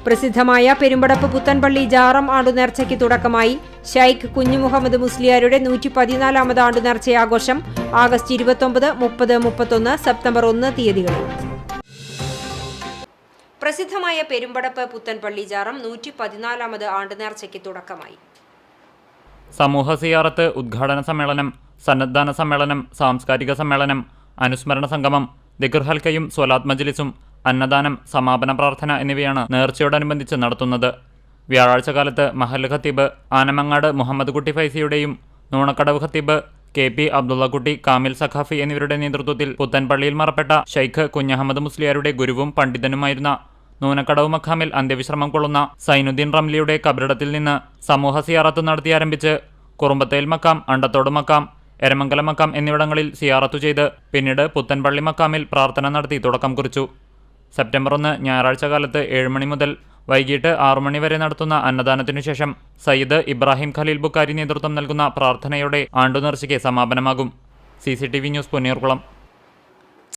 പ്രസിദ്ധമായ പെരുമ്പടപ്പ് പുത്തൻപള്ളി ജാറം ആണ്ടുനേർച്ചയ്ക്ക് തുടക്കമായി. ഷൈഖ് കുഞ്ഞു മുഹമ്മദ് മുസ്ലിയാരുടെ 114ാമത് ആണ്ടുനേർച്ചയാഘോഷം ആഗസ്റ്റ് 29, 30, 31, സെപ്റ്റംബർ 1 തീയതികളിൽ. പ്രസിദ്ധമായ പെരുമ്പടപ്പ് പുത്തൻപള്ളി ജാറം 114ാമത് ആണ്ടുനേർച്ചയ്ക്ക് തുടക്കമായി. സമൂഹ സിയാറത്ത്, ഉദ്ഘാടന സമ്മേളനം, സന്നദ്ധാന സമ്മേളനം, സാംസ്കാരിക സമ്മേളനം, അനുസ്മരണ സംഗമം, ദിക്ർ ഹൽക്കയും സ്വലാത്ത് മജ്ലിസും, അന്നദാനം, സമാപന പ്രാർത്ഥന എന്നിവയാണ് നേർച്ചയോടനുബന്ധിച്ച് നടത്തുന്നത്. വ്യാഴാഴ്ച കാലത്ത് മഹല്ല് ഖത്തീബ് ആനമങ്ങാട് മുഹമ്മദ് കുട്ടി ഫൈസിയുടെയും നൂണക്കടവ് ഖത്തീബ് KP അബ്ദുള്ളക്കുട്ടി, കാമിൽ സഖാഫി എന്നിവരുടെ നേതൃത്വത്തിൽ പുത്തൻപള്ളിയിൽ മറപ്പെട്ട ഷൈഖ് കുഞ്ഞഹമ്മദ് മുസ്ലിയാരുടെ ഗുരുവും പണ്ഡിതനുമായിരുന്ന നൂനക്കടവ് മഖാമിൽ അന്ത്യവിശ്രമം കൊള്ളുന്ന സൈനുദ്ദീൻ റംലിയുടെ കബറിടത്തിൽ നിന്ന് സമൂഹ സിയാറത്ത് നടത്തി ആരംഭിച്ച് കുറുമ്പത്തേൽ മക്കാം, അണ്ടത്തോട് മക്കാം, എരമംഗലം മക്കാം എന്നിവിടങ്ങളിൽ സിയാറത്തു ചെയ്ത് പിന്നീട് പുത്തൻപള്ളി മക്കാമിൽ പ്രാർത്ഥന നടത്തി തുടക്കം കുറിച്ചു. സെപ്റ്റംബർ 1 ഞായറാഴ്ച കാലത്ത് 7 മണി മുതൽ വൈകിട്ട് 6 മണി വരെ നടത്തുന്ന അന്നദാനത്തിനു ശേഷം സയ്യിദ് ഇബ്രാഹിം ഖലീൽ ബുക്കാരി നേതൃത്വം നൽകുന്ന പ്രാർത്ഥനയോടെ ആണ്ടുനേർച്ചയ്ക്ക് സമാപനമാകും. CCTV news, Punnayurkulam.